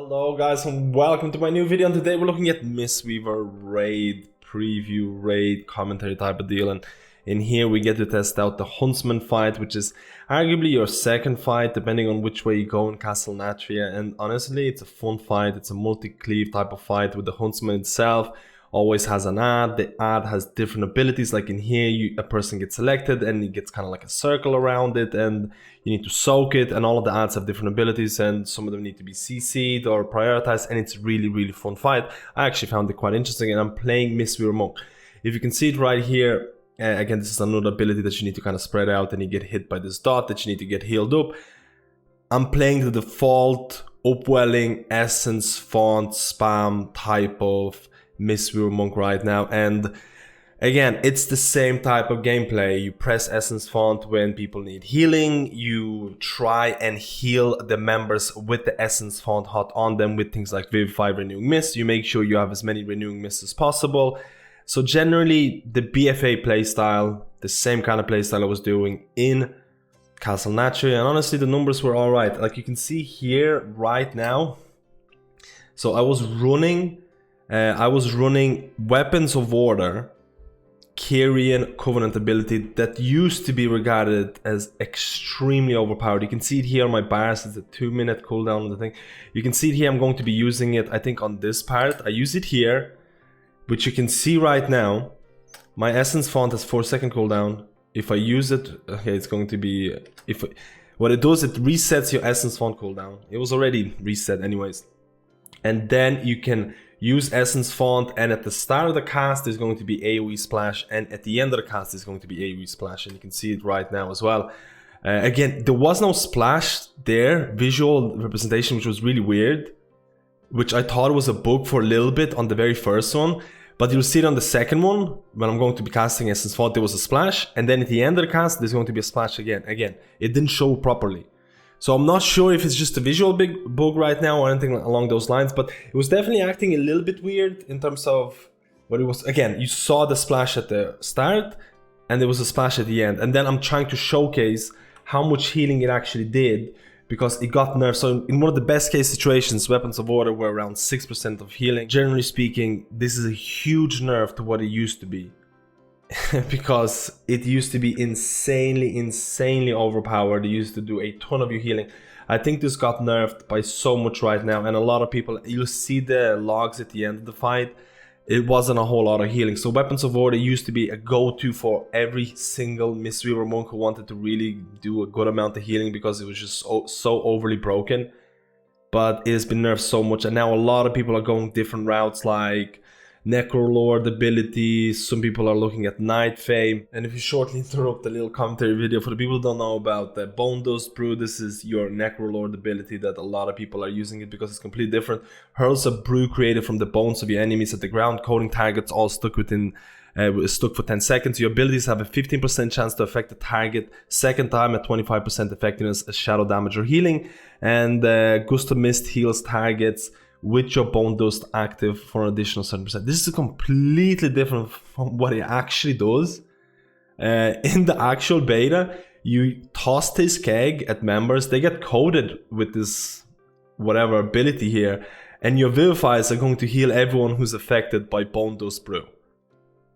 Hello guys and welcome to my new video, and today we're looking at Mistweaver Raid, preview raid, commentary type of deal. And in here we get to test out the Huntsman fight, which is arguably your second fight depending on which way you go in Castle Nathria. And honestly, it's a fun fight. It's a multi-cleave type of fight with the Huntsman itself. Always has an ad. The ad has different abilities, like in here a person gets selected and it gets kind of like a circle around it and you need to soak it, and all of the ads have different abilities and some of them need to be CC'd or prioritized, and it's really fun fight. I actually found it quite interesting, and I'm playing Mistweaver Monk. If you can see it right here, again, this is another ability that you need to kind of spread out and you get hit by this dot that you need to get healed up. I'm playing the default upwelling essence font spam type of Mistweaver Monk right now, and again, it's the same type of gameplay. You press essence font when people need healing, you try and heal the members with the essence font hot on them with things like Vivify, Renewing Mist. You make sure you have as many Renewing Mists as possible. So generally the Bfa Playstyle, the same kind of playstyle I was doing in Castle Nathria, and honestly the numbers were alright. Like you can see here right now, so I was running Weapons of Order, Kyrian Covenant ability that used to be regarded as extremely overpowered. You can see it here on my bars. It's a 2-minute cooldown on the thing. You can see it here. I'm going to be using it, I think, on this part. I use it here, which you can see right now. My essence font has 4-second cooldown. If I use it, okay, it's going to be, what it does, it resets your essence font cooldown. It was already reset anyways. And then you can use essence font, and at the start of the cast there's going to be AoE splash, and at the end of the cast there's going to be AoE splash, and you can see it right now as well. Again, there was no splash there, visual representation, which was really weird, which I thought was a bug for a little bit on the very first one, but you'll see it on the second one. When I'm going to be casting essence font, there was a splash, and then at the end of the cast there's going to be a splash again. It didn't show properly. So I'm not sure if it's just a visual big bug right now or anything along those lines, but it was definitely acting a little bit weird in terms of what it was. Again, you saw the splash at the start and there was a splash at the end. And then I'm trying to showcase how much healing it actually did because it got nerfed. So in one of the best case situations, Weapons of Order were around 6% of healing. Generally speaking, this is a huge nerf to what it used to be. Because it used to be insanely overpowered. It used to do a ton of your healing. I think this got nerfed by so much right now, and a lot of people, you'll see the logs at the end of the fight, it wasn't a whole lot of healing. So Weapons of Order used to be a go-to for every single Mistweaver Monk who wanted to really do a good amount of healing because it was just so overly broken. But it has been nerfed so much, and now a lot of people are going different routes like Necrolord abilities. Some people are looking at Night Fame. And if you shortly interrupt the little commentary video, for the people who don't know about the Bondo's Brew, this is your Necrolord ability that a lot of people are using it because it's completely different. Hurls a brew created from the bones of your enemies at the ground, coating targets all stuck within stuck for 10 seconds. Your abilities have a 15% chance to affect the target second time at 25% effectiveness as shadow damage or healing. And Gust of Mist heals targets with your Bone Dust active for an additional 7%. This is completely different from what it actually does. In the actual beta, you toss this keg at members, they get coated with this whatever ability here, and your Vivifiers are going to heal everyone who's affected by Bone Dust Brew.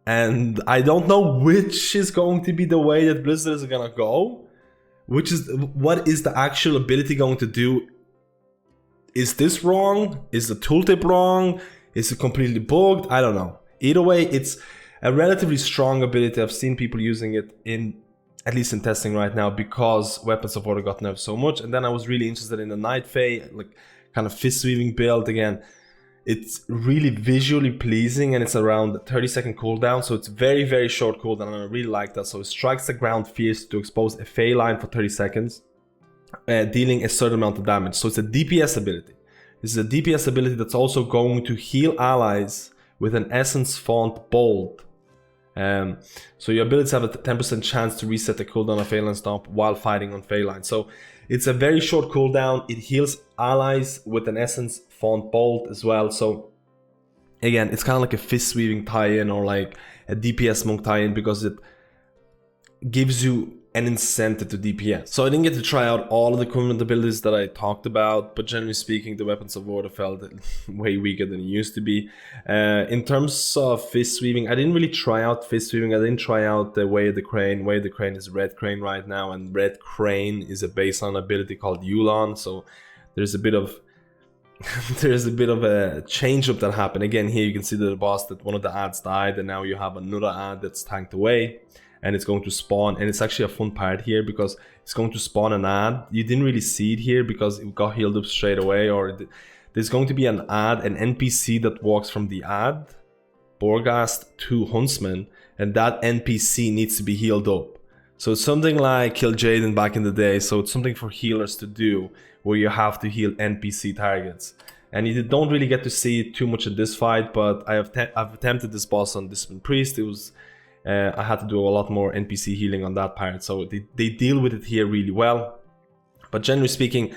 And I don't know which is going to be the way that Blizzard is gonna go. What is the actual ability going to do? Is this wrong? Is the tooltip wrong? Is it completely bugged? I don't know. Either way, it's a relatively strong ability. I've seen people using it at least in testing right now, because Weapons of Order got nerfed so much. And then I was really interested in the Night Fae, like kind of fist weaving build. Again, it's really visually pleasing, and it's around 30-second cooldown, so it's very short cooldown, and I really like that. So it strikes the ground fierce to expose a Fae line for 30 seconds. Dealing a certain amount of damage. So it's a DPS ability. This is a DPS ability that's also going to heal allies with an Essence Font Bolt. So your abilities have a 10% chance to reset the cooldown of Phalanx Stomp while fighting on Phalanx. So it's a very short cooldown. It heals allies with an Essence Font Bolt as well. So again, it's kind of like a fist weaving tie-in or like a DPS monk tie-in, because it gives you an incentive to DPS. So I didn't get to try out all of the Covenant abilities that I talked about, but generally speaking, the Weapons of Order felt way weaker than it used to be. In terms of Fist Weaving, I didn't really try out Fist Weaving. I didn't try out the Way of the Crane. Way of the Crane is Red Crane right now, and Red Crane is a baseline ability called Yulon, so there's a bit of a change up that happened. Again, here you can see the boss that one of the ads died, and now you have another ad that's tanked away. And it's going to spawn, and it's actually a fun part here because it's going to spawn an ad. You didn't really see it here because it got healed up straight away, or there's going to be an ad, an NPC that walks from the ad, Borgast to Huntsman, and that NPC needs to be healed up. So it's something like Kill Jaden back in the day, so it's something for healers to do, where you have to heal NPC targets. And you don't really get to see it too much in this fight, but I've attempted this boss on Discipline Priest. It was... I had to do a lot more NPC healing on that part, so they deal with it here really well. But generally speaking,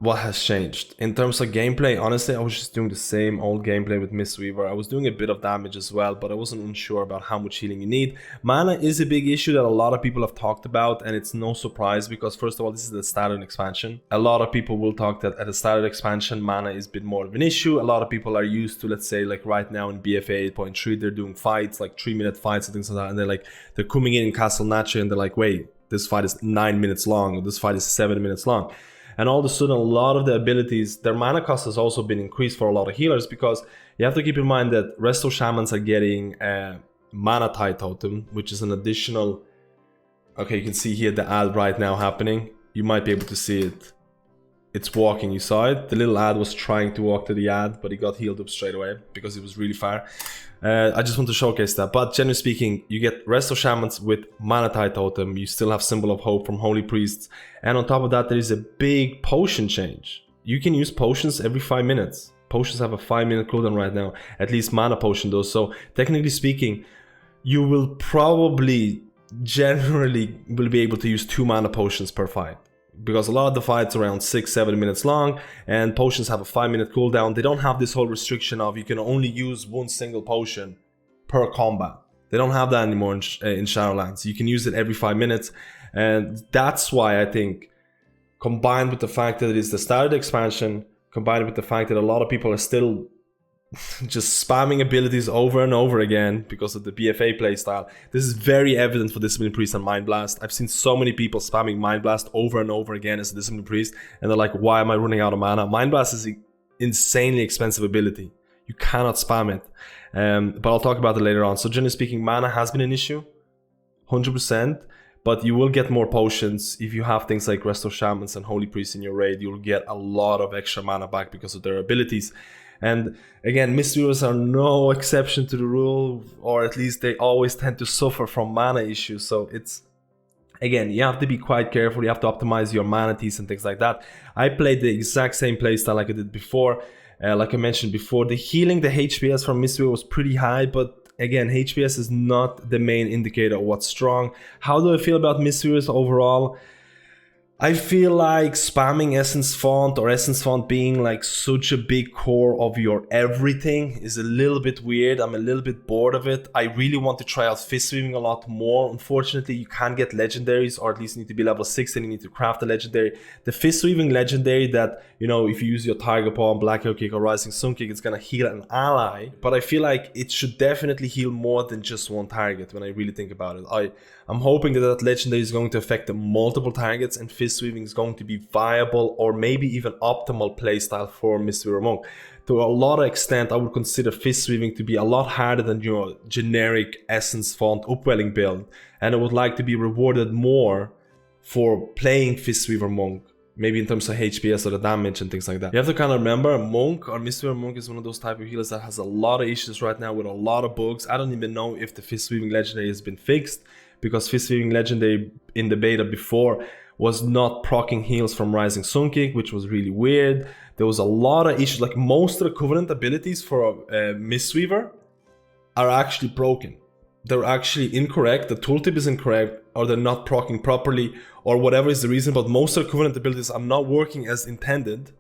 what has changed? In terms of gameplay, honestly, I was just doing the same old gameplay with Mistweaver. I was doing a bit of damage as well, but I wasn't unsure about how much healing you need. Mana is a big issue that a lot of people have talked about, and it's no surprise because, first of all, this is the standard expansion. A lot of people will talk that at the standard expansion, mana is a bit more of an issue. A lot of people are used to, let's say, like right now in Bfa 8.3, they're doing fights, like 3-minute fights and things like that, and they're coming in Castle Nathria and they're like, wait, this fight is 9 minutes long, or this fight is 7 minutes long. And all of a sudden, a lot of the abilities, their mana cost has also been increased for a lot of healers, because you have to keep in mind that Resto Shamans are getting a Mana Tide Totem, which is an additional... Okay, you can see here the ad right now happening. You might be able to see it. It's walking, you saw it. The little ad was trying to walk to the ad, but he got healed up straight away because it was really far. I just want to showcase that. But generally speaking, you get Resto Shamans with Mana Tide Totem. You still have Symbol of Hope from Holy Priests. And on top of that, there is a big potion change. You can use potions every 5 minutes. Potions have a 5-minute cooldown right now. At least Mana Potion does. So technically speaking, you will probably generally will be able to use 2 Mana Potions per fight. Because a lot of the fights are around 6-7 minutes long, and potions have a 5-minute cooldown. They don't have this whole restriction of you can only use 1 single potion per combat. They don't have that anymore in Shadowlands. You can use it every 5 minutes, and that's why I think, combined with the fact that it is the standard expansion, combined with the fact that a lot of people are still just spamming abilities over and over again because of the Bfa playstyle. This is very evident for Discipline Priest and Mind Blast. I've seen so many people spamming Mind Blast over and over again as a Discipline Priest, and they're like, why am I running out of mana? Mind Blast is an insanely expensive ability. You cannot spam it. But I'll talk about it later on. So generally speaking, mana has been an issue, 100%. But you will get more potions if you have things like Resto Shamans and Holy Priests in your raid. You'll get a lot of extra mana back because of their abilities. And again, Mistweavers are no exception to the rule, or at least they always tend to suffer from mana issues. So it's, again, you have to be quite careful. You have to optimize your mana teas and things like that. I played the exact same playstyle like I did before. Like I mentioned before, the healing, the HPS from Mistweaver was pretty high, but again, HPS is not the main indicator of what's strong. How do I feel about Mistweavers overall? I feel like spamming Essence Font or Essence Font being like such a big core of your everything is a little bit weird. I'm a little bit bored of it. I really want to try out Fist Weaving a lot more. Unfortunately, you can't get legendaries, or at least you need to be level 6 and you need to craft a legendary. The Fist Weaving legendary that, you know, if you use your Tiger Paw, Black Hero Kick or Rising Sun Kick, it's gonna heal an ally. But I feel like it should definitely heal more than just one target when I really think about it. I'm hoping that that legendary is going to affect the multiple targets, and Fist Weaving is going to be viable or maybe even optimal playstyle for Mistweaver Monk. To a lot of extent, I would consider Fist Weaving to be a lot harder than your generic Essence Font Upwelling build, and I would like to be rewarded more for playing Fist Weaver Monk, maybe in terms of HPS or the damage and things like that. You have to kind of remember, Monk or Mistweaver Monk is one of those type of healers that has a lot of issues right now with a lot of bugs. I don't even know if the Fist Weaving legendary has been fixed, because Fist Weaving legendary in the beta before was not proccing heals from Rising Sun Kick, which was really weird. There was a lot of issues, like most of the Covenant abilities for Mistweaver are actually broken. They're actually incorrect, the tooltip is incorrect, or they're not proccing properly, or whatever is the reason, but most of the Covenant abilities are not working as intended.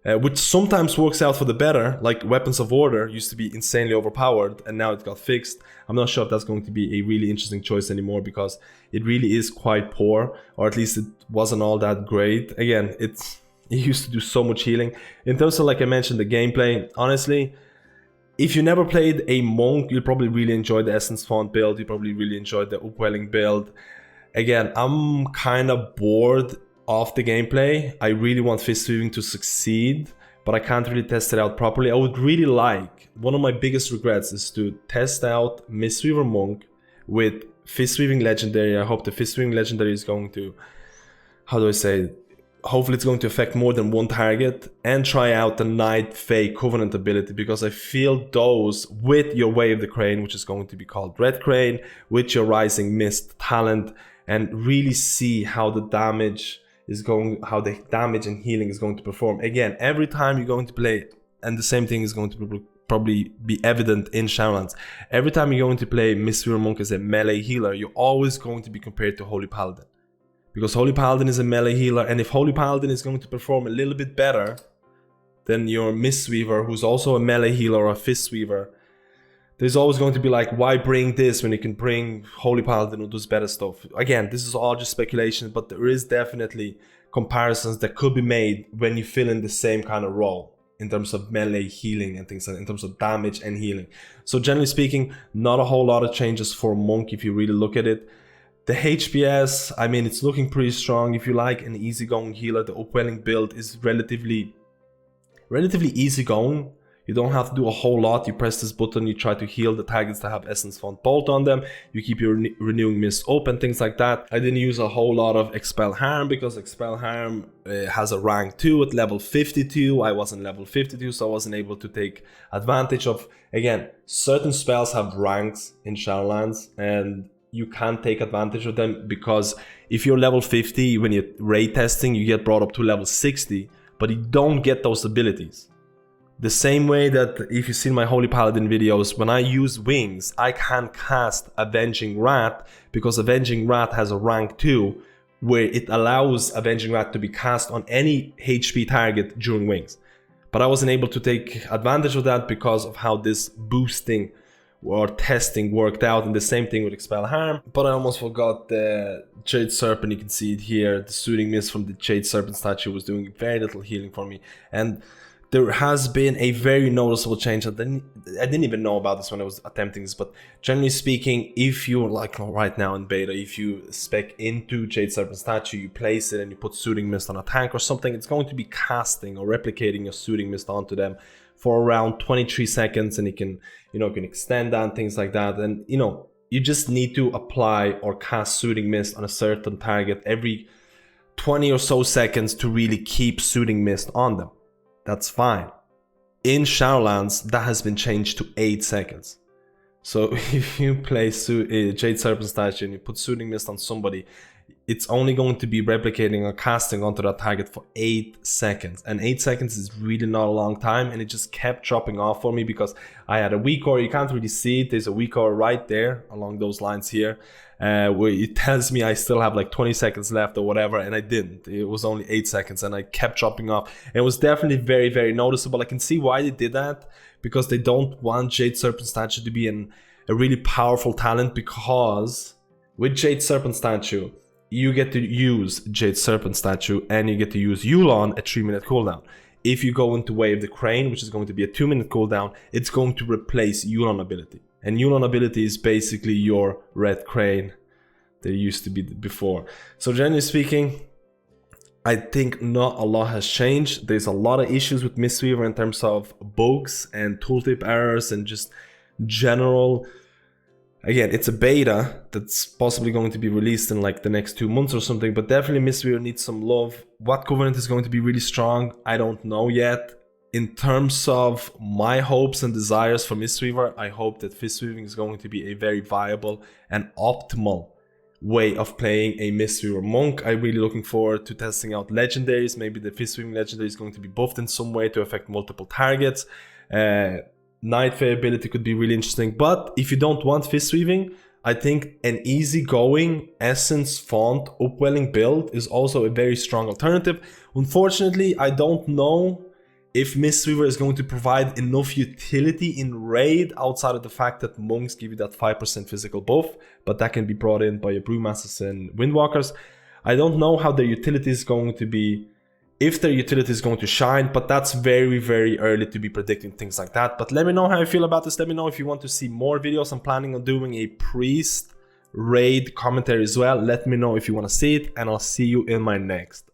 which sometimes works out for the better. Like Weapons of Order used to be insanely overpowered and now it got fixed. I'm not sure if that's going to be a really interesting choice anymore because it really is quite poor, or at least it wasn't all that great. Again, it used to do so much healing. In terms of, like I mentioned, the gameplay, honestly, if you never played a Monk, you'll probably really enjoy the Essence Font build. You probably really enjoy the Upwelling build. Again, I'm kind of bored of the gameplay. I really want Fist Weaving to succeed, but I can't really test it out properly. I would really like, one of my biggest regrets is to test out Mistweaver Monk with Fist Weaving Legendary. I hope the Fist Weaving Legendary is going to, how do I say it? Hopefully it's going to affect more than one target, and try out the Night Fae Covenant ability, because I feel those with your Way of the Crane, which is going to be called Red Crane, with your Rising Mist talent, and really see how the damage is going, how the damage and healing is going to perform. Again, every time you're going to play, and the same thing is going to probably be evident in Shadowlands, every time you're going to play Mistweaver Monk as a melee healer, you're always going to be compared to Holy Paladin. Because Holy Paladin is a melee healer, and if Holy Paladin is going to perform a little bit better than your Mistweaver, who's also a melee healer or a Fist Weaver, there's always going to be like, why bring this when you can bring Holy Paladin who does better stuff? Again, this is all just speculation, but there is definitely comparisons that could be made when you fill in the same kind of role in terms of melee healing and things like that, in terms of damage and healing. So generally speaking, not a whole lot of changes for Monk if you really look at it. The HPS, I mean, it's looking pretty strong. If you like an easygoing healer, the Upwelling build is relatively easygoing. You don't have to do a whole lot. You press this button, you try to heal the targets that have Essence Font Bolt on them. You keep your Renewing Mist open, things like that. I didn't use a whole lot of Expel Harm because Expel Harm has a rank 2 at level 52. I wasn't level 52, so I wasn't able to take advantage of, again, certain spells have ranks in Shadowlands, and you can't take advantage of them because if you're level 50, when you're raid testing, you get brought up to level 60, but you don't get those abilities. The same way that if you've seen my Holy Paladin videos, when I use Wings, I can't cast Avenging Wrath because Avenging Wrath has a rank 2 where it allows Avenging Wrath to be cast on any HP target during Wings. But I wasn't able to take advantage of that because of how this boosting or testing worked out, and the same thing with Expel Harm. But I almost forgot the Jade Serpent. You can see it here. The Soothing Mist from the Jade Serpent statue was doing very little healing for me, and there has been a very noticeable change. I didn't even know about this when I was attempting this, but generally speaking, if you're like right now in beta, if you spec into Jade Serpent statue, you place it and you put Soothing Mist on a tank or something, it's going to be casting or replicating your Soothing Mist onto them for around 23 seconds, and it can, can extend that and things like that. And you just need to apply or cast Soothing Mist on a certain target every 20 or so seconds to really keep Soothing Mist on them. That's fine. In Shadowlands, that has been changed to 8 seconds. So if you play Jade Serpent statue and you put Soothing Mist on somebody, it's only going to be replicating or casting onto that target for 8 seconds. And 8 seconds is really not a long time, and it just kept dropping off for me because I had a weak aura. You can't really see it. There's a weak aura right there along those lines here, where it tells me I still have like 20 seconds left or whatever, and I didn't. It was only 8 seconds, and I kept dropping off. And it was definitely very, very noticeable. I can see why they did that, because they don't want Jade Serpent statue to be a really powerful talent, because with Jade Serpent statue, you get to use Jade Serpent statue and you get to use Yulon at 3-minute cooldown. If you go into Way of the Crane, which is going to be a 2-minute cooldown, it's going to replace Yulon ability. And Yulon ability is basically your Red Crane that used to be before. So generally speaking, I think not a lot has changed. There's a lot of issues with Mistweaver in terms of bugs and tooltip errors and just general. Again, it's a beta that's possibly going to be released in like the next 2 months or something, but definitely Mistweaver needs some love. What Covenant is going to be really strong, I don't know yet. In terms of my hopes and desires for Mistweaver, I hope that Fist Weaving is going to be a very viable and optimal way of playing a Mistweaver Monk. I'm really looking forward to testing out legendaries. Maybe the Fist Weaving legendary is going to be buffed in some way to affect multiple targets. Night Fae ability could be really interesting, but if you don't want Fist Weaving, I think an easygoing Essence Font Upwelling build is also a very strong alternative. Unfortunately, I don't know if Mistweaver is going to provide enough utility in Raid outside of the fact that monks give you that 5% physical buff, but that can be brought in by your Brewmasters and Windwalkers. I don't know how their utility is going to be, if their utility is going to shine, but that's very, very early to be predicting things like that. But let me know how you feel about this. Let me know if you want to see more videos. I'm planning on doing a Priest Raid commentary as well. Let me know if you want to see it, and I'll see you in my next